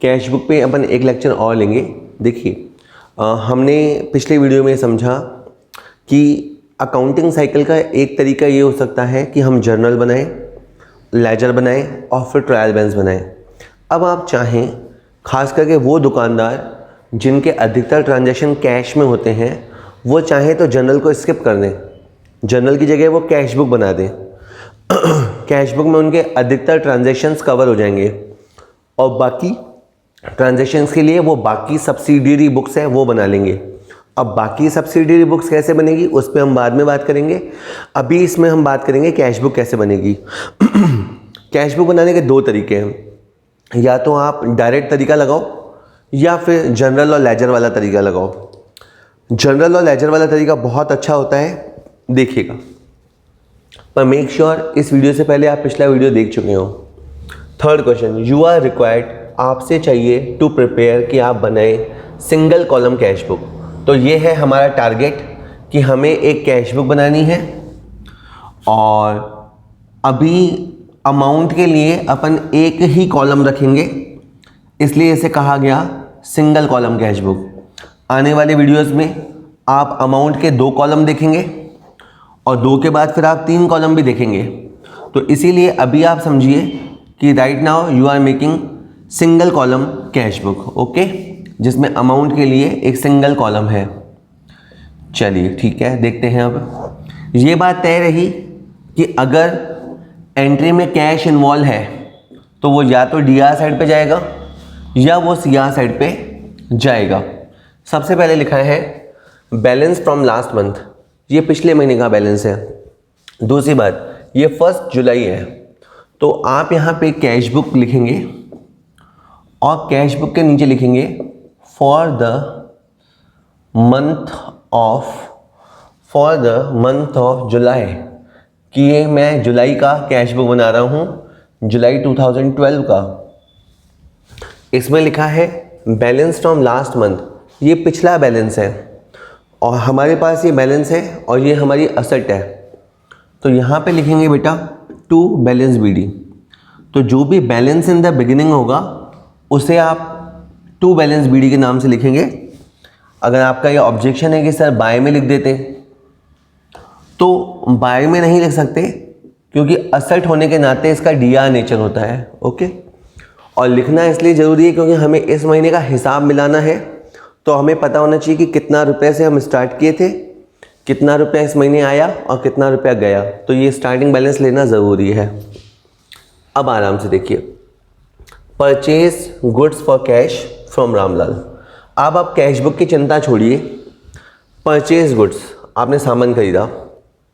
Cash book पे अपन एक lecture और लेंगे। देखिए हमने पिछले वीडियो में समझा कि अकाउंटिंग साइकिल का एक तरीका ये हो सकता है कि हम जर्नल बनाएं, लेजर बनाएं और फिर ट्रायल बैलेंस बनाएं। अब आप चाहें, खास करके वो दुकानदार जिनके अधिकतर ट्रांजैक्शन कैश में होते हैं, वो चाहें तो जर्नल को स्किप कर दें, जर्नल की जगह वो कैश बुक बना दें। कैश बुक में उनके अधिकतर ट्रांजैक्शंस कवर हो जाएंगे और बाकी ट्रांजैक्शंस के लिए वो बाकी सब्सिडियरी बुक्स हैं वो बना लेंगे। अब बाकी सब्सिडियरी बुक्स कैसे बनेगी उस पर हम बाद में बात करेंगे। अभी इसमें हम बात करेंगे कैश बुक कैसे बनेगी। कैश बुक बनाने के दो तरीके हैं, या तो आप डायरेक्ट तरीका लगाओ या फिर जनरल और लेजर वाला तरीका लगाओ। जनरल और लेजर वाला तरीका बहुत अच्छा होता है, देखिएगा, पर मेक श्योर इस वीडियो से पहले आप पिछला वीडियो देख चुके हो। Third question, you are required, आपसे चाहिए टू प्रिपेयर कि आप बनाए सिंगल कॉलम कैश बुक। तो ये है हमारा टारगेट कि हमें एक कैश बुक बनानी है और अभी अमाउंट के लिए अपन एक ही कॉलम रखेंगे, इसलिए इसे कहा गया सिंगल कॉलम कैश बुक। आने वाले वीडियोस में आप अमाउंट के 2 कॉलम देखेंगे और 2 के बाद फिर आप 3 कॉलम भी देखेंगे। तो इसीलिए अभी आप समझिए कि right now you are making single column cash book, okay, जिसमें अमाउंट के लिए एक सिंगल कॉलम है। चलिए ठीक है, देखते हैं। अब ये बात तय रही कि अगर एंट्री में कैश इन्वॉल्व है तो वो या तो डीआर साइड पे जाएगा या वो सीआर साइड पे जाएगा। सबसे पहले लिखा है बैलेंस फ्रॉम लास्ट मंथ, ये पिछले महीने का बैलेंस है। दूसरी बात, ये 1 जुलाई है, तो आप यहाँ पे कैश बुक लिखेंगे और कैश बुक के नीचे लिखेंगे for the month of July, कि ये मैं जुलाई का कैश बुक बना रहा हूँ, जुलाई 2012 का। इसमें लिखा है बैलेंस फ्रॉम लास्ट मंथ, ये पिछला बैलेंस है और हमारे पास ये बैलेंस है और ये हमारी असेट है। तो यहाँ पे लिखेंगे बेटा टू बैलेंस बीडी। तो जो भी बैलेंस इन द बिगिनिंग होगा उसे आप टू बैलेंस बीडी के नाम से लिखेंगे। अगर आपका ये ऑब्जेक्शन है कि सर बाय में लिख देते, तो बाय में नहीं लिख सकते क्योंकि असेट होने के नाते इसका डीआर नेचर होता है, ओके। और लिखना इसलिए ज़रूरी है क्योंकि हमें इस महीने का हिसाब मिलाना है, तो हमें पता होना चाहिए कि कितना रुपये से हम स्टार्ट किए थे, कितना रुपया इस महीने आया और कितना रुपया गया। तो ये स्टार्टिंग बैलेंस लेना ज़रूरी है। अब आराम से देखिए, purchase goods for cash from Ramlal. अब आप कैश बुक की चिंता छोड़िए, परचेज गुड्स, आपने सामान खरीदा,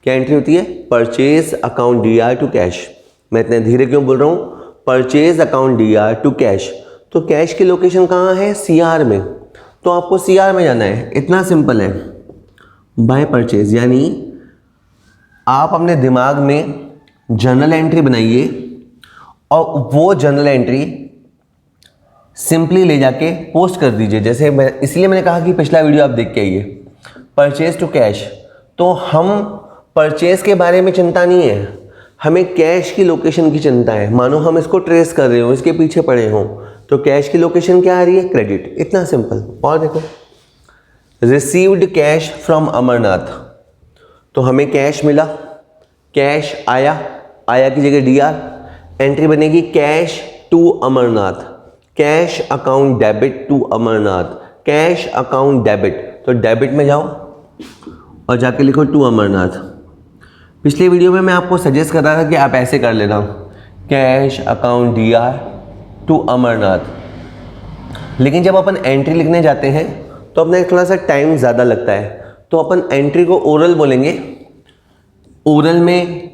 क्या एंट्री होती है? Purchase account DR to cash. मैं इतने धीरे क्यों बोल रहा हूँ? Purchase account DR to cash. तो कैश की लोकेशन कहाँ है? सीआर में, तो आपको सीआर में जाना है, इतना सिंपल है। बाय परचेज यानी आप अपने दिमाग में जर्नल एंट्री बनाइए और वो जर्नल एंट्री सिंपली ले जाके पोस्ट कर दीजिए। जैसे इसलिए मैंने कहा कि पिछला वीडियो आप देख के आइए, परचेज टू कैश। तो हम परचेज के बारे में चिंता नहीं है, हमें कैश की लोकेशन की चिंता है। मानो हम इसको ट्रेस कर रहे हो, इसके पीछे पड़े हों, तो कैश की लोकेशन क्या आ रही है? क्रेडिट, इतना सिंपल। और देखो, रिसीव्ड कैश फ्रॉम अमरनाथ, तो हमें कैश मिला, कैश आया, आया की जगह डीआर, एंट्री बनेगी cash to Amarnath, cash account debit to Amarnath, cash account debit. तो डेबिट में जाओ और जाके लिखो टू अमरनाथ। पिछले वीडियो में मैं आपको सजेस्ट कर रहा था कि आप ऐसे कर लेना, cash account DR to Amarnath. लेकिन जब अपन एंट्री लिखने जाते हैं तो अपने थोड़ा सा टाइम ज़्यादा लगता है, तो अपन एंट्री को ओरल बोलेंगे। ओरल में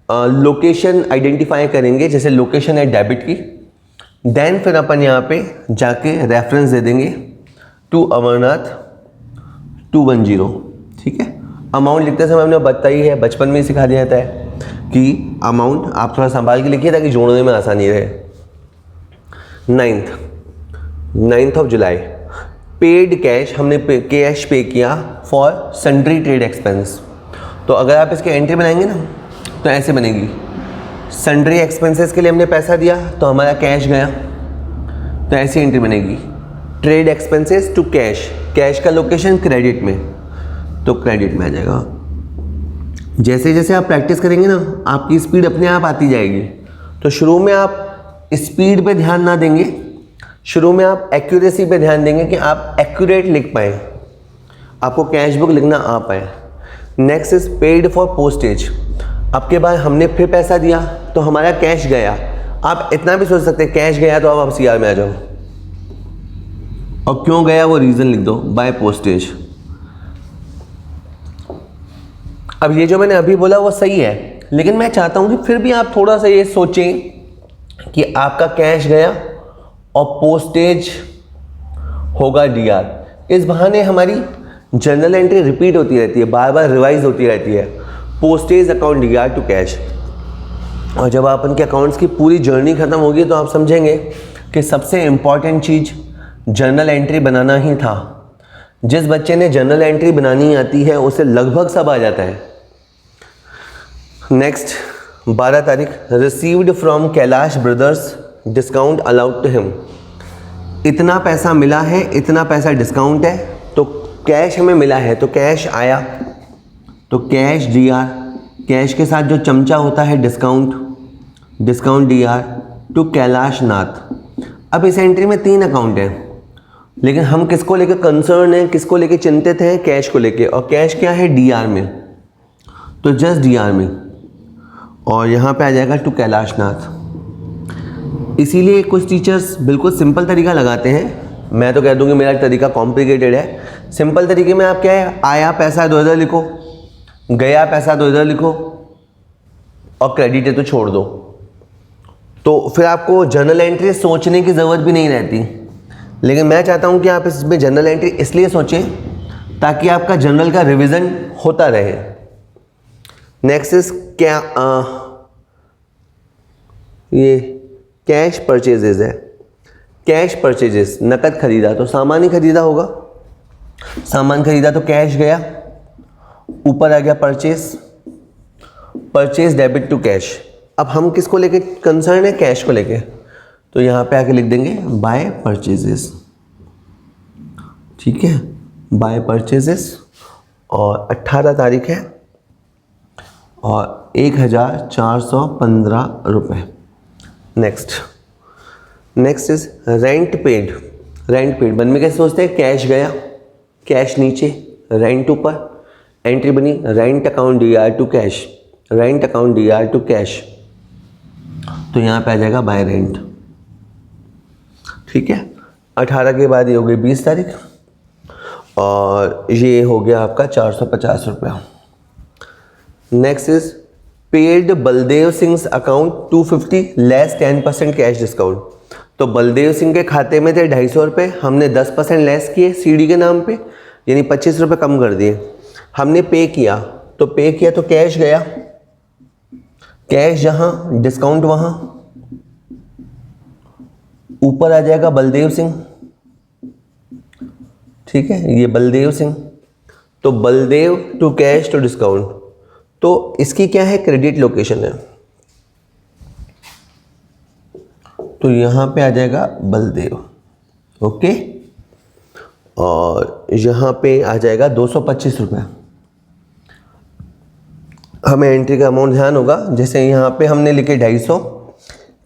लोकेशन आइडेंटिफाई करेंगे, जैसे लोकेशन है डेबिट की, देन फिर अपन यहाँ पे जाके रेफरेंस दे देंगे टू अमरनाथ 210, ठीक है। अमाउंट लिखते समय हमने बताई है, बचपन में ही सिखा दिया जाता है कि अमाउंट आप थोड़ा संभाल के लिखिए ताकि जोड़ने में आसानी रहे। 9th of July, paid cash, हमने कैश पे किया फॉर सन्ड्री ट्रेड एक्सपेंस। तो अगर आप इसके एंट्री बनाएंगे ना तो ऐसे बनेगी, सन्ड्री एक्सपेंसेस के लिए हमने पैसा दिया तो हमारा कैश गया, तो ऐसी एंट्री बनेगी, trade expenses to cash, cash का लोकेशन क्रेडिट में, तो क्रेडिट में आ जाएगा। जैसे जैसे आप प्रैक्टिस करेंगे ना, आपकी स्पीड अपने आप आती जाएगी। तो शुरू में आप स्पीड पे ध्यान ना देंगे, शुरू में आप एक्यूरेसी पे ध्यान देंगे कि आप एक्यूरेट लिख पाए, आपको कैश बुक लिखना आ पाए। Next is paid for postage, आपके बाद हमने फिर पैसा दिया तो हमारा कैश गया। आप इतना भी सोच सकते हैं कैश गया तो आप सीआर में आ जाओ, और क्यों गया वो रीज़न लिख दो, बाय पोस्टेज। अब ये जो मैंने अभी बोला वो सही है, लेकिन मैं चाहता हूं कि फिर भी आप थोड़ा सा ये सोचें कि आपका कैश गया और पोस्टेज होगा डीआर। इस बहाने हमारी जर्नल एंट्री रिपीट होती रहती है, बार बार रिवाइज होती रहती है, postage account DR to cash. और जब आप उनके अकाउंट्स की पूरी जर्नी खत्म होगी तो आप समझेंगे कि सबसे इम्पॉर्टेंट चीज़ जर्नल एंट्री बनाना ही था। जिस बच्चे ने जर्नल एंट्री बनानी आती है उसे लगभग सब आ जाता है। नेक्स्ट 12 तारीख, received from Kailash brothers discount allowed to him, इतना पैसा मिला है, इतना पैसा डिस्काउंट है, तो कैश हमें मिला है तो कैश आया, तो कैश डीआर, कैश के साथ जो चमचा होता है discount, discount DR to Kailash Nath. अब इस एंट्री में 3 अकाउंट हैं, लेकिन हम किसको लेकर कंसर्न हैं, किसको लेकर चिंतित हैं, कैश को लेके, और कैश क्या है डीआर में, तो जस्ट डीआर में, और यहाँ पे आ जाएगा टू कैलाश नाथ। इसीलिए कुछ टीचर्स बिल्कुल सिंपल तरीका लगाते हैं, मैं तो कह दूँगी मेरा तरीका कॉम्प्लिकेटेड है। सिंपल तरीके में आप क्या है, आया पैसा तो इधर लिखो, गया पैसा तो इधर लिखो, और क्रेडिट है तो छोड़ दो, तो फिर आपको जर्नल एंट्री सोचने की ज़रूरत भी नहीं रहती। लेकिन मैं चाहता हूं कि आप इसमें जर्नल एंट्री इसलिए सोचें ताकि आपका जर्नल का रिवीजन होता रहे। नेक्स्ट इज क्या, ये कैश परचेजेस है, कैश परचेजेस, नकद खरीदा तो सामान ही खरीदा होगा, सामान खरीदा तो कैश गया, ऊपर आ गया purchase, purchase debit to cash. अब हम किसको लेके कंसर्न है, कैश को लेके, तो यहाँ पे आके लिख देंगे बाय परचेजेस, ठीक है, बाय परचेजेस, और 18 तारीख है और 1415 रुपये। Next is rent paid, rent paid मन में कैसे सोचते हैं, कैश गया, कैश नीचे, रेंट ऊपर, एंट्री बनी rent account DR to cash, rent account DR to cash, तो यहाँ पे आ जाएगा बाय रेंट, ठीक है। 18 के बाद ये हो गई 20 तारीख, और ये हो गया आपका 450 रुपया। Next is paid Baldev Singh account 250 less 10% cash discount. तो बलदेव सिंह के खाते में थे 250 रुपये, हमने 10% लेस किए सीडी के नाम पे, यानी 25 रुपये कम कर दिए, हमने पे किया, तो पे किया तो कैश गया, कैश जहाँ डिस्काउंट वहाँ, ऊपर आ जाएगा बलदेव सिंह, ठीक है, ये बलदेव सिंह, तो Baldev to cash to discount, तो इसकी क्या है, क्रेडिट लोकेशन है, तो यहां पे आ जाएगा बलदेव, ओके, और यहां पे आ जाएगा 225 रुपये। हमें एंट्री का अमाउंट ध्यान होगा, जैसे यहाँ पे हमने लिखे 250,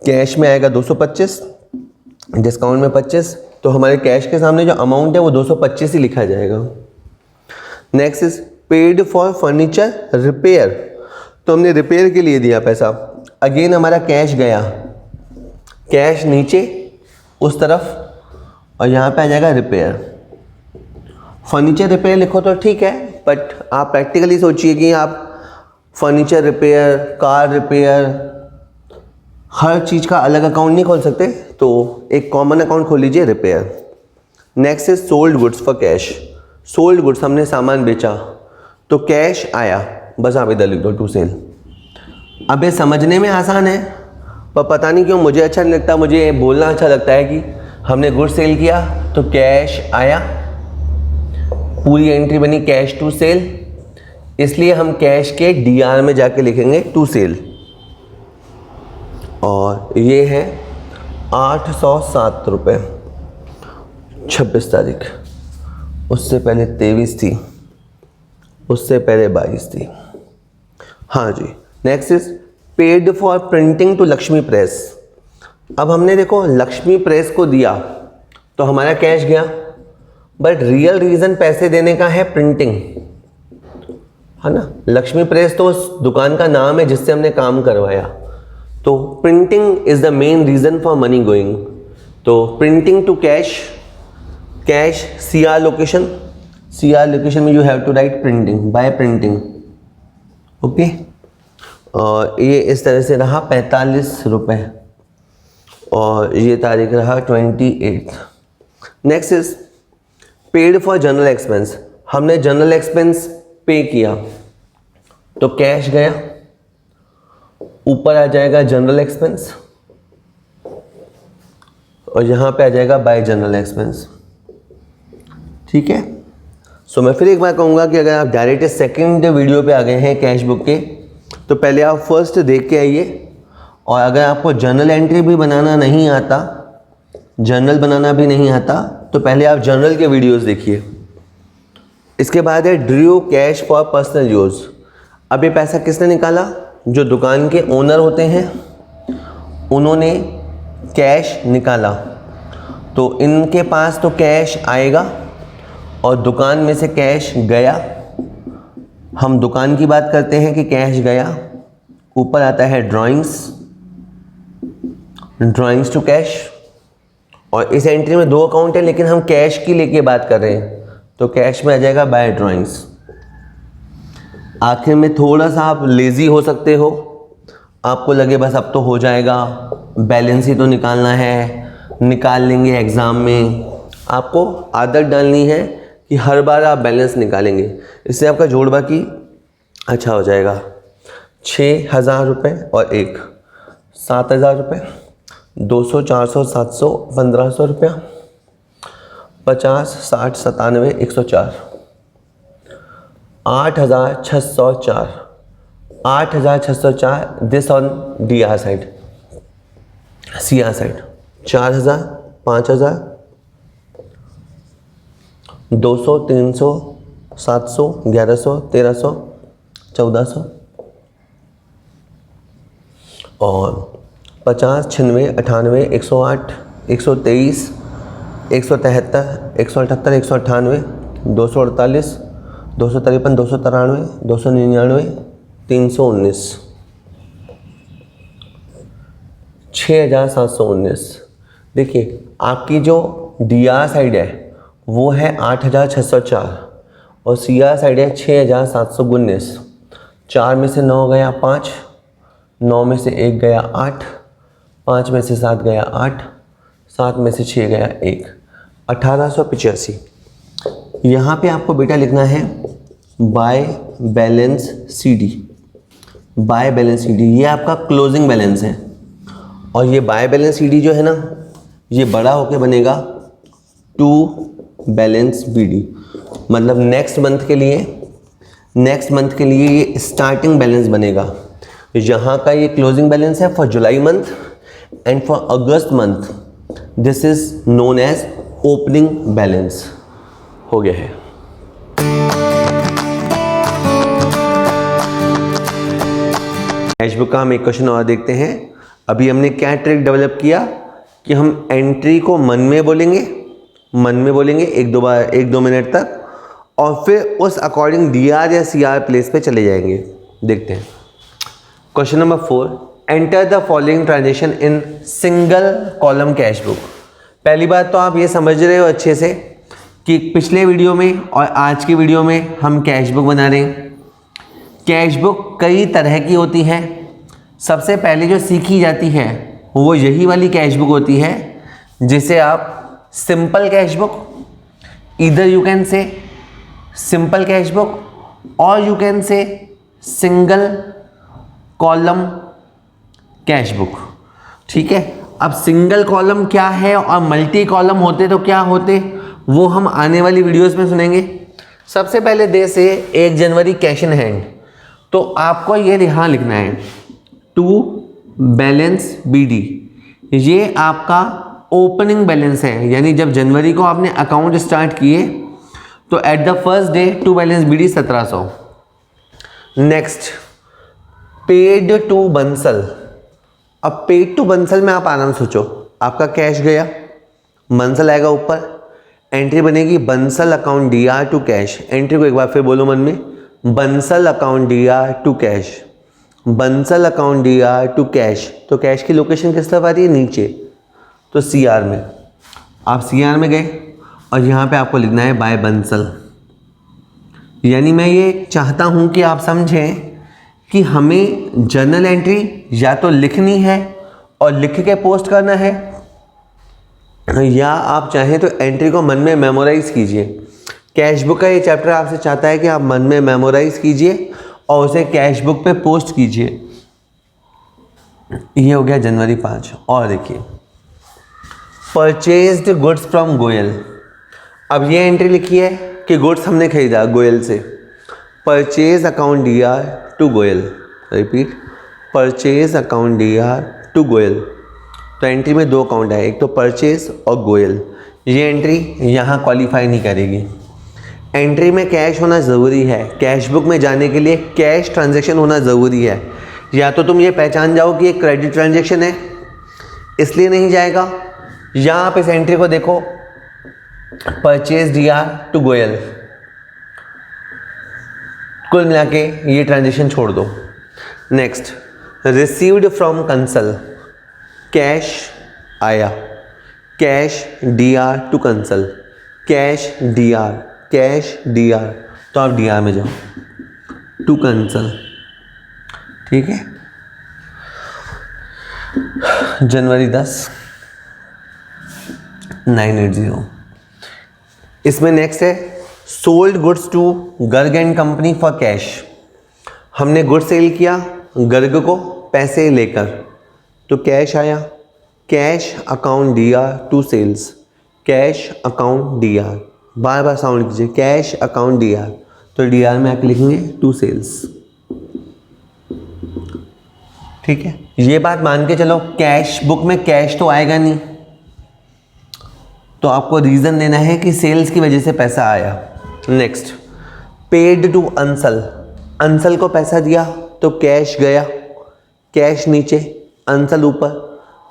कैश में आएगा 225, डिस्काउंट में 25, तो हमारे कैश के सामने जो अमाउंट है वो 225 ही लिखा जाएगा। Next is paid for furniture repair, तो हमने रिपेयर के लिए दिया पैसा, अगेन हमारा कैश गया, कैश नीचे उस तरफ, और यहाँ पे आ जाएगा रिपेयर। फर्नीचर रिपेयर लिखो तो ठीक है, बट आप प्रैक्टिकली सोचिए कि आप फर्नीचर रिपेयर, कार रिपेयर, हर चीज़ का अलग अकाउंट नहीं खोल सकते, तो एक कॉमन अकाउंट खोल लीजिए repair. Next is sold goods for cash, sold goods हमने सामान बेचा तो कैश आया, बस आप इधर लिख दो टू सेल। अब ये समझने में आसान है, पर पता नहीं क्यों मुझे अच्छा नहीं लगता, मुझे बोलना अच्छा लगता है कि हमने गुड सेल किया तो कैश आया, पूरी एंट्री बनी कैश टू सेल, इसलिए हम कैश के डीआर में जाके लिखेंगे टू सेल। और ये है 807 रुपये 26 तारीख, उससे पहले 23 थी, उससे पहले 22 थी। हाँ जी। Next is paid for printing to Lakshmi press. अब हमने देखो लक्ष्मी प्रेस को दिया तो हमारा कैश गया, बट रियल रीज़न पैसे देने का है प्रिंटिंग, है ना। लक्ष्मी प्रेस तो उस दुकान का नाम है जिससे हमने काम करवाया, तो printing is the main reason for money going. तो printing to cash, cash CR location, CR location में you have to write printing, by printing, okay. और ये इस तरह से रहा 45 रुपये, और ये तारीख रहा 28। Next is paid for general expense. हमने जनरल एक्सपेंस पे किया तो कैश गया, ऊपर आ जाएगा जनरल एक्सपेंस और यहाँ पे आ जाएगा बाय जनरल एक्सपेंस, ठीक है। सो मैं फिर एक बार कहूँगा कि अगर आप डायरेक्ट सेकंड वीडियो पे आ गए हैं कैश बुक के, तो पहले आप फर्स्ट देख के आइए, और अगर आपको जर्नल एंट्री भी बनाना नहीं आता, जर्नल बनाना भी नहीं आता, तो पहले आप जर्नल के वीडियोस देखिए। इसके बाद है Drew cash for personal use. अब ये पैसा किसने निकाला? जो दुकान के ओनर होते हैं उन्होंने कैश निकाला, तो इनके पास तो कैश आएगा और दुकान में से कैश गया। हम दुकान की बात करते हैं कि कैश गया। ऊपर आता है ड्राइंग्स, ड्राइंग्स टू कैश, और इस एंट्री में 2 अकाउंट है लेकिन हम कैश की लेके बात कर रहे हैं, तो कैश में आ जाएगा बाय ड्राइंग्स। आखिर में थोड़ा सा आप लेज़ी हो सकते हो, आपको लगे बस अब तो हो जाएगा, बैलेंस ही तो निकालना है, निकाल लेंगे एग्ज़ाम में। आपको आदत डालनी है कि हर बार आप बैलेंस निकालेंगे, इससे आपका जोड़ बाकी अच्छा हो जाएगा। 6,000 रुपये और 7,000 रुपये, 200, 400, 700, 1,500 रुपया, 50, 60, 97, 104, 8,604, 8,604 this on DR side, CR side 4,000, 5,000, 200, 300, 700, 1100, 1300, 1400 और 50, 96, 98, 108, 123, 173, 178, 198, 248, 253, 293, 299, 319, 6,719। देखिए आपकी जो DR साइड है वो है 8,604 और CR साइड है 6,719। 4 में से 9 गया 5, 9 में से 1 गया 8, 5 में से 7 गया 8, 7 में से 6 गया 1, 1,885। यहाँ पे आपको बेटा लिखना है by balance CD, by balance CD, ये आपका क्लोजिंग बैलेंस है। और ये बाय बैलेंस CD जो है ना, ये बड़ा होके बनेगा टू बैलेंस BD, मतलब नेक्स्ट मंथ के लिए ये स्टार्टिंग बैलेंस बनेगा। यहाँ का ये क्लोजिंग बैलेंस है for July month and for August month, this is known as opening balance. हो गया है। कैश बुक का हम एक क्वेश्चन और देखते हैं। अभी हमने क्या ट्रिक डेवलप किया कि हम एंट्री को मन में बोलेंगे 1-2 मिनट तक, और फिर उस अकॉर्डिंग DR या CR प्लेस पे चले जाएंगे। देखते हैं question number 4, enter the following transaction in single column cash book. पहली बात तो आप ये समझ रहे हो अच्छे से कि पिछले वीडियो में और आज की वीडियो में हम कैश बुक बना रहे हैं। कैश बुक कई तरह की होती है। सबसे पहले जो सीखी जाती है वो यही वाली कैश बुक होती है, जिसे आप सिंपल कैश बुक, इधर you can say simple cash book और you can say single column cash book, ठीक है। अब सिंगल कॉलम क्या है और मल्टी कॉलम होते तो क्या होते, वो हम आने वाली वीडियोस में सुनेंगे। सबसे पहले दे से 1 जनवरी कैश इन हैंड, तो आपको ये यहाँ लिखना है टू बैलेंस BD, ये आपका ओपनिंग बैलेंस है, यानी जब जनवरी को आपने अकाउंट स्टार्ट किए तो at the first day to balance BD 1700। Next paid to Bansal. अब पेड टू बंसल में आप आराम सोचो, आपका कैश गया, बंसल आएगा ऊपर, एंट्री बनेगी Bansal account DR to cash. Entry को एक बार फिर बोलो मन में, Bansal account DR to cash, Bansal account DR to cash. तो कैश की लोकेशन किस तरफ आ रही है? नीचे, तो CR में। आप CR में गए और यहाँ पे आपको लिखना है बाय बंसल। यानी मैं ये चाहता हूँ कि आप समझें कि हमें जर्नल एंट्री या तो लिखनी है और लिख के पोस्ट करना है, या आप चाहें तो एंट्री को मन में मेमोराइज कीजिए। कैश बुक का ये चैप्टर आपसे चाहता है कि आप मन में मेमोराइज कीजिए और उसे कैश बुक पे पोस्ट कीजिए। ये हो गया जनवरी 5। और देखिए परचेज्ड गुड्स फ्रॉम गोयल। अब ये एंट्री लिखी है कि गुड्स हमने खरीदा गोयल से। Purchase account DR to Goyal. Repeat, purchase account DR to Goyal. तो एंट्री में 2 अकाउंट है, एक तो परचेज और गोयल। ये एंट्री यहाँ क्वालिफाई नहीं करेगी। एंट्री में कैश होना ज़रूरी है। कैश बुक में जाने के लिए कैश ट्रांजैक्शन होना ज़रूरी है। या तो तुम ये पहचान जाओ कि ये क्रेडिट ट्रांजैक्शन है इसलिए नहीं जाएगा, या आप इस एंट्री को देखो परचेज DR टू गोयल, कुल मिला के ये ट्रांजैक्शन छोड़ दो। Next received from Kansal. Cash आया, cash DR to Kansal, cash DR, cash DR। तो आप DR में जाओ, टू कंसल। ठीक है, जनवरी 10 980। इसमें नेक्स्ट है sold goods to Garg and company for cash. हमने गुड सेल किया गर्ग को पैसे लेकर, तो कैश आया, cash account DR to sales, cash account DR। बार बार साउंड कीजिए, कैश अकाउंट DR। तो DR में आके लिखेंगे टू सेल्स। ठीक है, ये बात मान के चलो कैश बुक में कैश तो आएगा नहीं, तो आपको रीज़न देना है कि सेल्स की वजह से पैसा आया। Next paid to Ansal. Ansal को पैसा दिया तो कैश गया, कैश नीचे, अंसल ऊपर।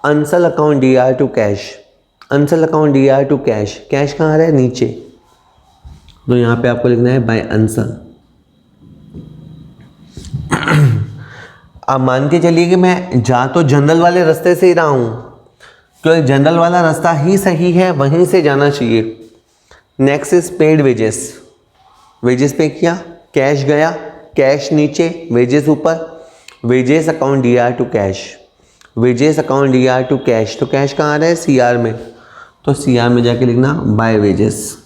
Ansal account DR to cash, Ansal account DR to cash. Cash कहाँ आ रहा है? नीचे, तो यहाँ पे आपको लिखना है बाय अंसल। आप मान के चलिए कि मैं जा तो जनरल वाले रास्ते से ही रहा हूँ, क्योंकि जनरल वाला रास्ता ही सही है, वहीं से जाना चाहिए। Next is paid wages. Wages pay किया, कैश गया, कैश नीचे, वेजेस ऊपर। Wages account DR to cash, wages account DR to cash. तो कैश कहाँ आ रहा है? CR में, तो CR में जाके लिखना बाय वेजेस।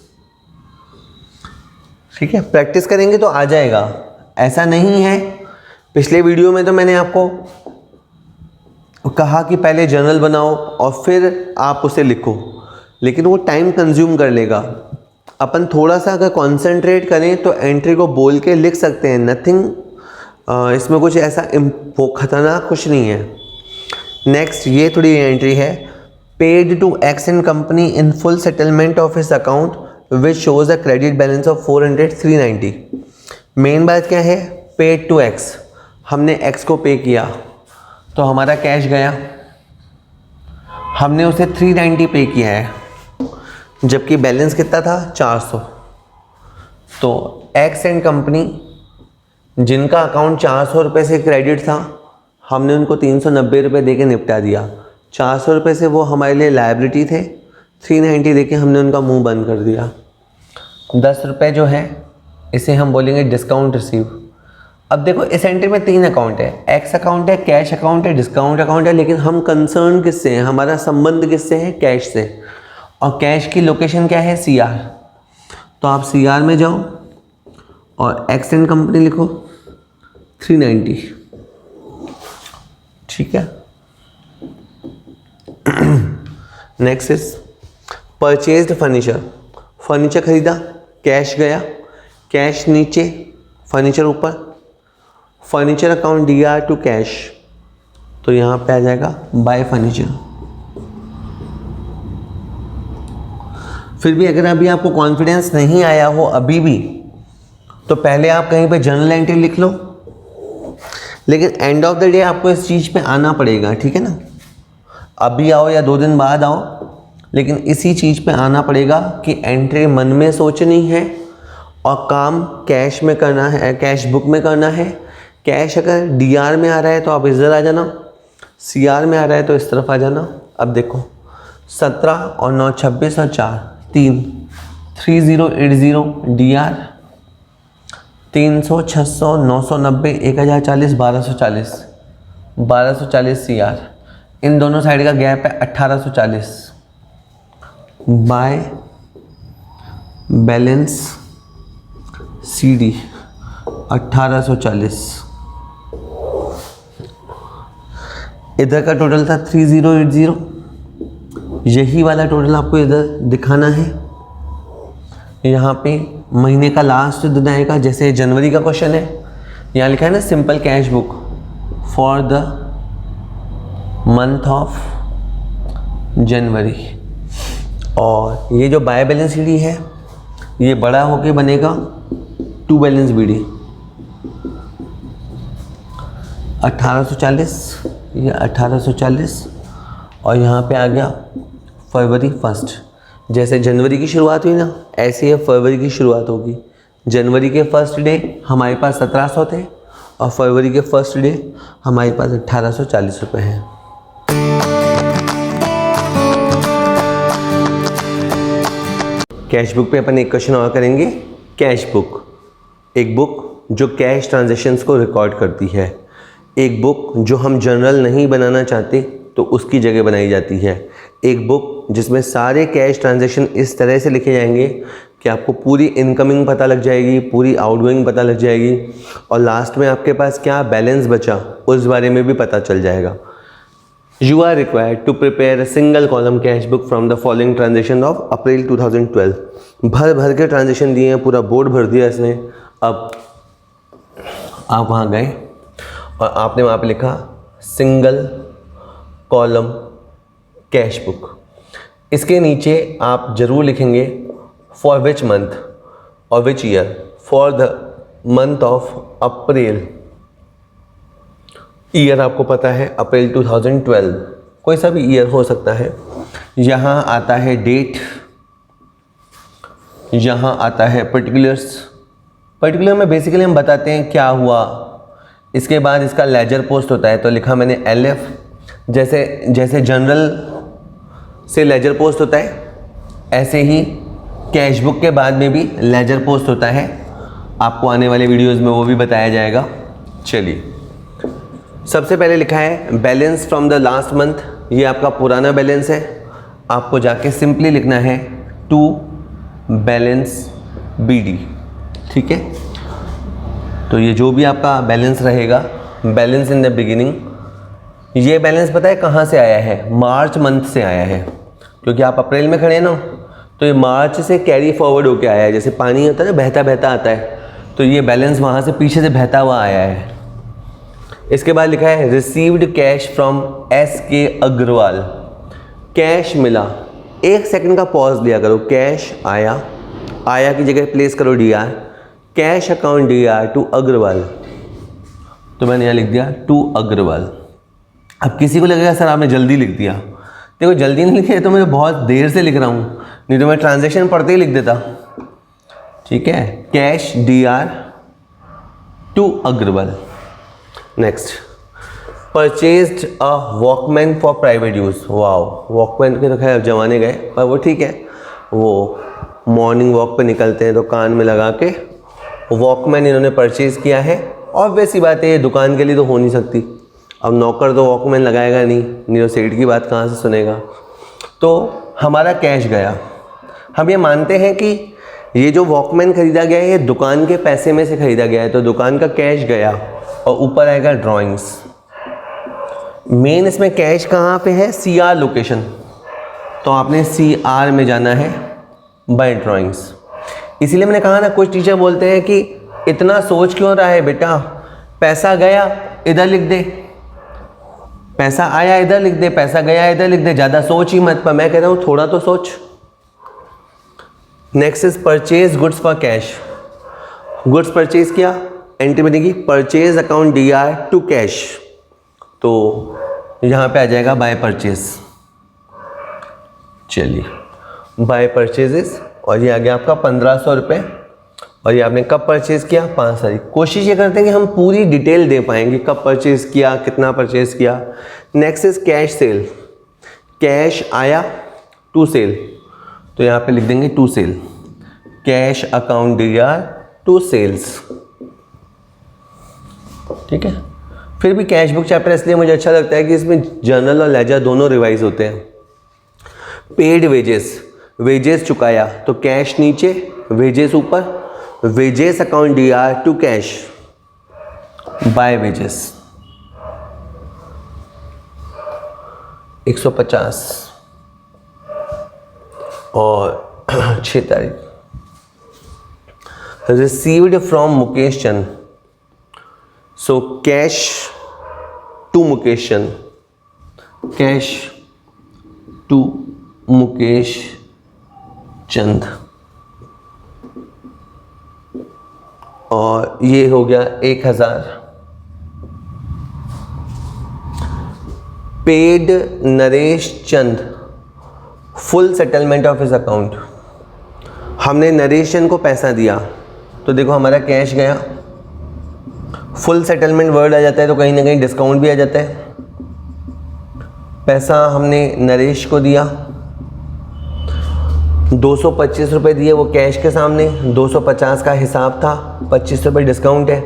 ठीक है, प्रैक्टिस करेंगे तो आ जाएगा, ऐसा नहीं है। पिछले वीडियो में तो मैंने आपको कहा कि पहले जर्नल बनाओ और फिर आप उसे लिखो, लेकिन वो टाइम कंज्यूम कर लेगा। अपन थोड़ा सा अगर कॉन्सेंट्रेट करें तो एंट्री को बोल के लिख सकते हैं, नथिंग, इसमें कुछ ऐसा खतरनाक कुछ नहीं है। नेक्स्ट ये थोड़ी एंट्री है, paid to X and company in full settlement of his account which shows a credit balance of 400 390। Main बात क्या है? पेड टू एक्स, हमने एक्स को पे किया तो हमारा कैश गया, हमने उसे 390 पे किया है, जबकि बैलेंस कितना था? 400। तो एक्स एंड कंपनी जिनका अकाउंट 400 रुपये से क्रेडिट था, हमने उनको 390 रुपये दे के निपटा दिया। 400 रुपये से वो हमारे लिए लायबिलिटी थे, 390 दे के हमने उनका मुंह बंद कर दिया। 10 रुपये जो है इसे हम बोलेंगे डिस्काउंट रिसीव। अब देखो इस एंट्री में 3 अकाउंट है, एक्स अकाउंट है, कैश अकाउंट है, डिस्काउंट अकाउंट है, लेकिन हम कंसर्न किससे हैं? हमारा संबंध किससे है? कैश से। और कैश की लोकेशन क्या है? CR। तो आप CR में जाओ और एक्स एंड कंपनी लिखो 390। ठीक है, next is purchased furniture. Furniture खरीदा, कैश गया, कैश नीचे, फर्नीचर ऊपर। Furniture account DR to cash, तो यहाँ पे आ जाएगा बाय फर्नीचर। फिर भी अगर अभी आपको कॉन्फिडेंस नहीं आया हो अभी भी, तो पहले आप कहीं पे जर्नल एंट्री लिख लो, लेकिन एंड ऑफ द डे आपको इस चीज़ पे आना पड़ेगा, ठीक है ना। अभी आओ या 2 दिन बाद आओ, लेकिन इसी चीज़ पे आना पड़ेगा कि एंट्री मन में सोचनी है और काम कैश में करना है, कैश बुक में करना है। कैश अगर डीआर में आ रहा है तो आप इधर आ जाना, सीआर में आ रहा है तो इस तरफ आ जाना। अब देखो 17 और 9 26 और 4 3 3080 डीआर, 300 600 990 1040 1240 1240 सीआर। इन दोनों साइड का गैप है 1840 बाय बैलेंस सीडी 1840। इधर का टोटल था 3080, यही वाला टोटल आपको इधर दिखाना है। यहाँ पे महीने का लास्ट दिन आएगा, जैसे जनवरी का क्वेश्चन है, यहाँ लिखा है ना simple cash book for the month of January. और ये जो बाय बैलेंस सीडी है ये बड़ा होके बनेगा टू बैलेंस बीडी 1840, ये 1840 और यहाँ पे आ गया फरवरी 1। जैसे जनवरी की शुरुआत हुई ना, ऐसे ही फरवरी की शुरुआत होगी। जनवरी के फर्स्ट डे हमारे पास 1700 थे और फरवरी के फर्स्ट डे हमारे पास 1840 रुपये हैं। कैश बुक पे अपन एक क्वेश्चन और करेंगे। कैश बुक, एक बुक जो कैश ट्रांजैक्शंस को रिकॉर्ड करती है, एक बुक जो हम जर्नल नहीं बनाना चाहते तो उसकी जगह बनाई जाती है, एक बुक जिसमें सारे कैश ट्रांजैक्शन इस तरह से लिखे जाएंगे कि आपको पूरी इनकमिंग पता लग जाएगी, पूरी आउटगोइंग पता लग जाएगी और लास्ट में आपके पास क्या बैलेंस बचा उस बारे में भी पता चल जाएगा। You are required to prepare a single column cash book from the following transaction of April 2012। भर भर के ट्रांजेक्शन दिए हैं, पूरा बोर्ड भर दिया इसने। अब आप वहाँ गए और आपने वहाँ पे लिखा सिंगल कॉलम कैश बुक। इसके नीचे आप ज़रूर लिखेंगे फॉर विच मंथ और which year. For the month of April, year आपको पता है अप्रैल 2012, कोई सा भी ईयर हो सकता है। यहाँ आता है डेट, यहाँ आता है पर्टिकुलर्स। पर्टिकुलर में बेसिकली हम बताते हैं क्या हुआ, इसके बाद इसका लेजर पोस्ट होता है तो लिखा मैंने LF। जैसे जनरल से लेजर पोस्ट होता है ऐसे ही कैश बुक के बाद में भी लेजर पोस्ट होता है। आपको आने वाले वीडियोस में वो भी बताया जाएगा। चलिए, सबसे पहले लिखा है balance from the last month, ये आपका पुराना बैलेंस है। आपको जाके सिंपली लिखना है टू बैलेंस BD, ठीक है। तो ये जो भी आपका बैलेंस रहेगा, बैलेंस इन द बिगिनिंग, ये बैलेंस पता है कहाँ से आया है? मार्च मंथ से आया है, क्योंकि आप अप्रैल में खड़े हैं ना, तो ये मार्च से कैरी फॉरवर्ड होके आया है। जैसे पानी होता है ना, बहता बहता आता है, तो ये बैलेंस वहाँ से पीछे से बहता हुआ आया है। इसके बाद लिखा है received cash from SK Agarwal, cash मिला। 1 सेकंड का पॉज लिया करो। कैश आया, आया की जगह प्लेस करो DR, cash account DR to Agarwal, तो मैंने यहाँ लिख दिया टू अग्रवाल। अब किसी को लगेगा सर आपने जल्दी लिख दिया। देखो जल्दी नहीं लिखा है तो मैं बहुत देर से लिख रहा हूँ, नहीं तो मैं ट्रांजैक्शन पढ़ते ही लिख देता, ठीक है। Cash DR to Agarwal. Next, purchased a walkman for private use. Wow, walkman के तो खैर जमाने गए, पर वो ठीक है, वो मॉर्निंग वॉक पे निकलते हैं तो कान में लगा के वॉकमैन इन्होंने परचेज़ किया है। ऑब्वियस सी बात है, ये दुकान के लिए तो हो नहीं सकती। अब नौकर तो वॉकमैन लगाएगा नहीं तो सेठ की बात कहाँ से सुनेगा। तो हमारा कैश गया। हम ये मानते हैं कि ये जो वॉकमैन खरीदा गया है ये दुकान के पैसे में से खरीदा गया है, तो दुकान का कैश गया और ऊपर आएगा ड्राइंग्स। मेन इसमें कैश कहाँ पे है? CR लोकेशन, तो आपने CR में जाना है बाय ड्राइंग्स। इसीलिए मैंने कहा ना, कुछ टीचर बोलते हैं कि इतना सोच क्यों रहा है बेटा, पैसा गया इधर लिख दे, पैसा आया इधर लिख दे, पैसा गया इधर लिख दे, ज़्यादा सोच ही मत। पर मैं कह रहा हूँ थोड़ा तो सोच। Next is purchase goods for cash. Goods purchase किया, एंट्री बनेगी purchase account DR to cash, तो यहाँ पे आ जाएगा बाय परचेज। चलिए बाय परचेजेस, और ये आ गया आपका 1500 रुपये, और ये आपने कब परचेज़ किया, 5 तारीख। कोशिश ये करते हैं कि हम पूरी डिटेल दे पाएंगे, कब परचेज़ किया, कितना परचेज़ किया। Next is cash sale. Cash आया टू सेल, तो यहाँ पे लिख देंगे to sale, cash account DR to sales. ठीक है। फिर भी कैश बुक चैप्टर इसलिए मुझे अच्छा लगता है कि इसमें जर्नल और लेजर दोनों रिवाइज होते हैं। पेड वेजेस, वेजेस चुकाया, तो कैश नीचे, वेजेस ऊपर, wages account DR to cash by wages 150 और 6 तारीख। Received from Mukesh Chand, so cash to Mukesh Chand, cash to Mukesh Chand, और ये हो गया 1000। Paid Naresh Chand full settlement of his account, हमने नरेश चंद को पैसा दिया, तो देखो हमारा कैश गया, फुल सेटलमेंट वर्ड आ जाता है तो कहीं ना कहीं डिस्काउंट भी आ जाता है। पैसा हमने नरेश को दिया, 225 रुपये दिए वो कैश के सामने, 250 का हिसाब था, 25 रुपये डिस्काउंट है।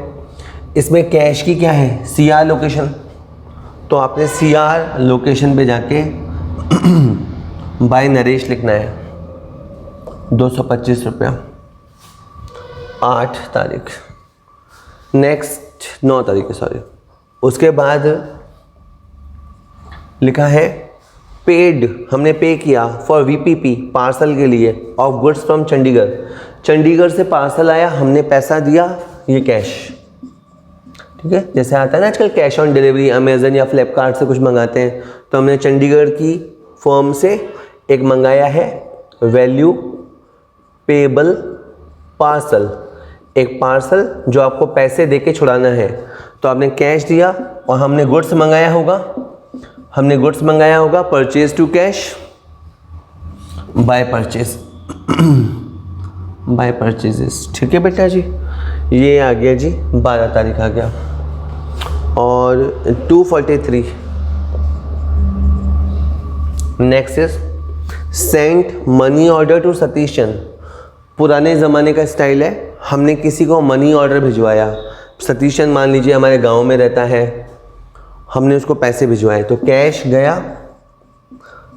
इसमें कैश की क्या है, CR लोकेशन, तो आपने CR लोकेशन पे जाके बाय नरेश लिखना है, 225 रुपया, 8 तारीख। नेक्स्ट 9 तारीख है, सॉरी। उसके बाद लिखा है पेड, हमने पे किया फॉर VPP पार्सल के लिए of goods from Chandigarh, Chandigarh से पार्सल आया, हमने पैसा दिया, ये कैश। ठीक है, जैसे आता है ना आजकल कैश ऑन डिलीवरी, अमेजन या फ्लिपकार्ट से कुछ मंगाते हैं, तो हमने चंडीगढ़ की फर्म से एक मंगाया है वैल्यू पेबल पार्सल, एक पार्सल जो आपको पैसे देके छुड़ाना है, तो आपने कैश दिया और हमने गुड्स मंगाया होगा, हमने गुड्स मंगाया होगा purchase to cash by purchase by purchases. ठीक है बेटा जी, ये आ गया जी, 12 तारीख आ गया। और 243 next is sent money order to Satish Chand. पुराने ज़माने का स्टाइल है, हमने किसी को मनी ऑर्डर भिजवाया, सतीश चंद मान लीजिए हमारे गांव में रहता है, हमने उसको पैसे भिजवाए, तो कैश गया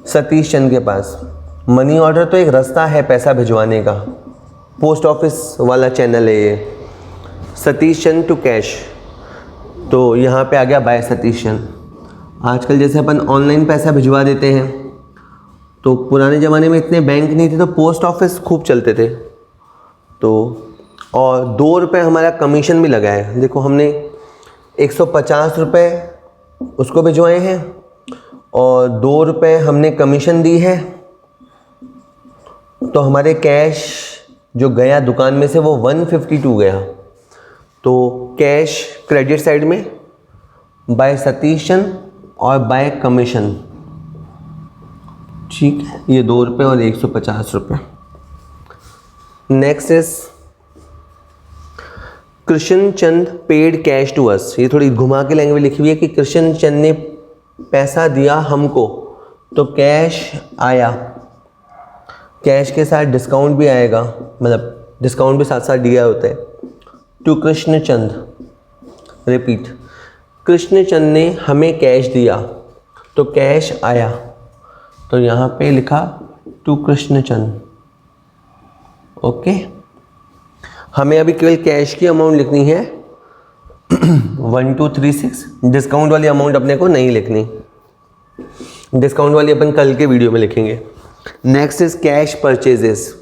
सतीश चंद के पास। मनी ऑर्डर तो एक रास्ता है पैसा भिजवाने का, पोस्ट ऑफिस वाला चैनल है ये, सतीश चंद टू कैश, तो यहाँ पे आ गया बाय सतीश चंद। आजकल जैसे अपन ऑनलाइन पैसा भिजवा देते हैं, तो पुराने ज़माने में इतने बैंक नहीं थे तो पोस्ट ऑफिस खूब चलते थे, तो और 2 रुपये हमारा कमीशन भी लगा है। देखो हमने 150 रुपये उसको भिजवाए हैं और 2 रुपये हमने कमीशन दी है, तो हमारे कैश जो गया दुकान में से वो 152 गया। तो कैश क्रेडिट साइड में बाय सतीश चंद और बाय कमीशन। ठीक है, ये 2 रुपये और 150 रुपये। Next is Krishna Chand paid cash to us. ये थोड़ी घुमा के लैंग्वेज लिखी हुई है कि कृष्ण चंद ने पैसा दिया हमको, तो कैश आया, कैश के साथ डिस्काउंट भी आएगा, मतलब डिस्काउंट भी साथ साथ दिया होता है। टू कृष्ण चंद, रिपीट, कृष्ण चंद ने हमें कैश दिया, तो कैश आया, तो यहाँ पे लिखा टू कृष्ण चंद। ओके, हमें अभी केवल कैश की अमाउंट लिखनी है 1236, डिस्काउंट वाली अमाउंट अपने को नहीं लिखनी, डिस्काउंट वाली अपन कल के वीडियो में लिखेंगे। Next is cash purchases.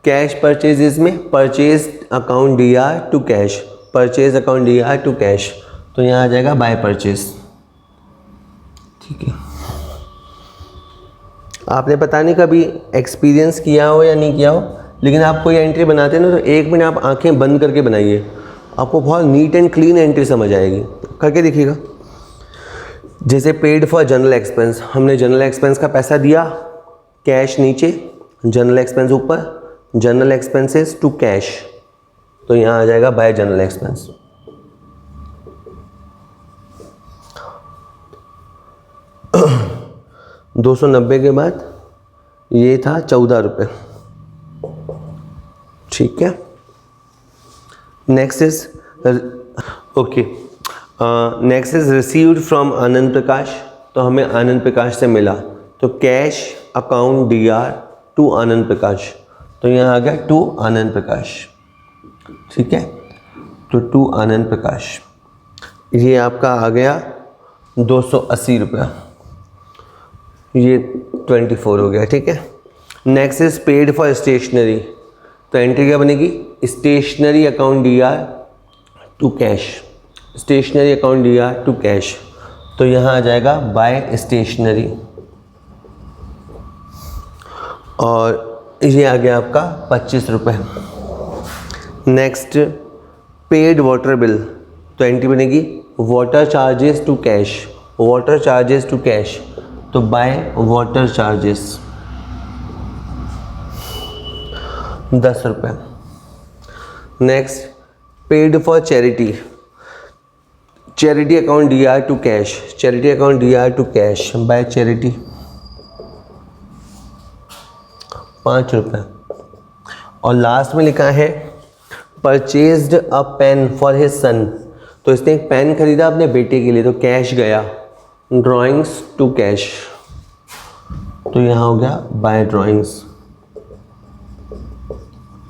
Cash purchases में purchase account DR to cash, purchase account DR to cash, तो यहाँ आ जाएगा बाय परचेज। ठीक है, आपने पता नहीं कभी एक्सपीरियंस किया हो या नहीं किया हो, लेकिन आप कोई एंट्री बनाते हैं ना तो 1 मिनट आप आंखें बंद करके बनाइए, आपको बहुत नीट एंड क्लीन एंट्री समझ आएगी। करके देखिएगा। जैसे पेड फॉर जनरल एक्सपेंस, हमने जनरल एक्सपेंस का पैसा दिया, कैश नीचे, जनरल एक्सपेंस ऊपर, जनरल एक्सपेंसेस टू कैश, तो यहाँ आ जाएगा बाय जनरल एक्सपेंस। $290 के बाद ये था 14 रुपये, ठीक है। Next is okay, next is received from Anand Prakash, तो हमें आनंद प्रकाश से मिला, तो cash account DR to Anand Prakash, तो यहाँ आ गया टू आनंद प्रकाश, ठीक है। तो टू आनंद प्रकाश ये आपका आ गया 280 रुपया, ये 24 हो गया, ठीक है। Next is paid for stationery, तो एंट्री क्या बनेगी, stationery account DR to cash, stationery account DR to cash, तो यहाँ आ जाएगा बाय स्टेशनरी, और ये आ गया आपका 25 रुपये। नेक्स्ट पेड वाटर बिल, तो एंट्री बनेगी water charges to cash, water charges to cash, तो बाय वाटर चार्जेस 10 रुपये। Next paid for charity, charity account DR to cash, charity account DR to cash by charity 5 रुपये। और last में लिखा है purchased a pen for his son, तो इसने एक पेन खरीदा अपने बेटे के लिए, तो कैश गया, ड्राइंग्स टू कैश, तो यहाँ हो गया बाय ड्राइंग्स,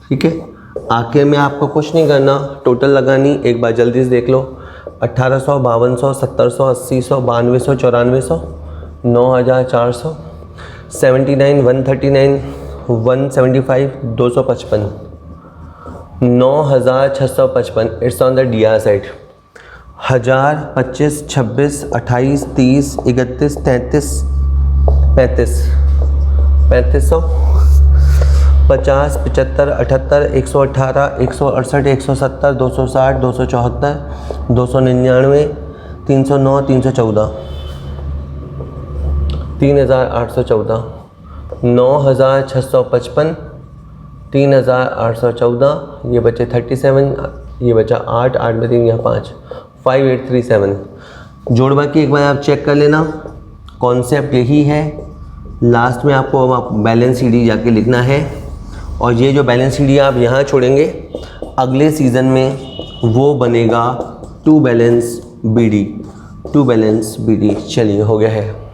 ठीक है। आखिर में आपको कुछ नहीं करना, टोटल लगानी, एक बार जल्दी से देख लो, 1800, 5200, 1700, 8000, 9200, 9400, 9400, 79, 139, 175, 255, 9655, it's on the DR side. 1000, 25, 26, 28, 30, 31, 33, 35, 3500, 50, 75, 78, 118, 168, 170, 260, 274, 299, 309, 314, 3814, 9655, 3814, ये बचे 37, ये बचा 8, 8 में 3, यहाँ 5, 5837। जोड़ बाकी एक बार आप चेक कर लेना, कॉन्सेप्ट यही है। लास्ट में आपको बैलेंस CD जाके लिखना है, और ये जो बैलेंस CD आप यहाँ छोड़ेंगे, अगले सीज़न में वो बनेगा टू बैलेंस BD। चलिए हो गया है।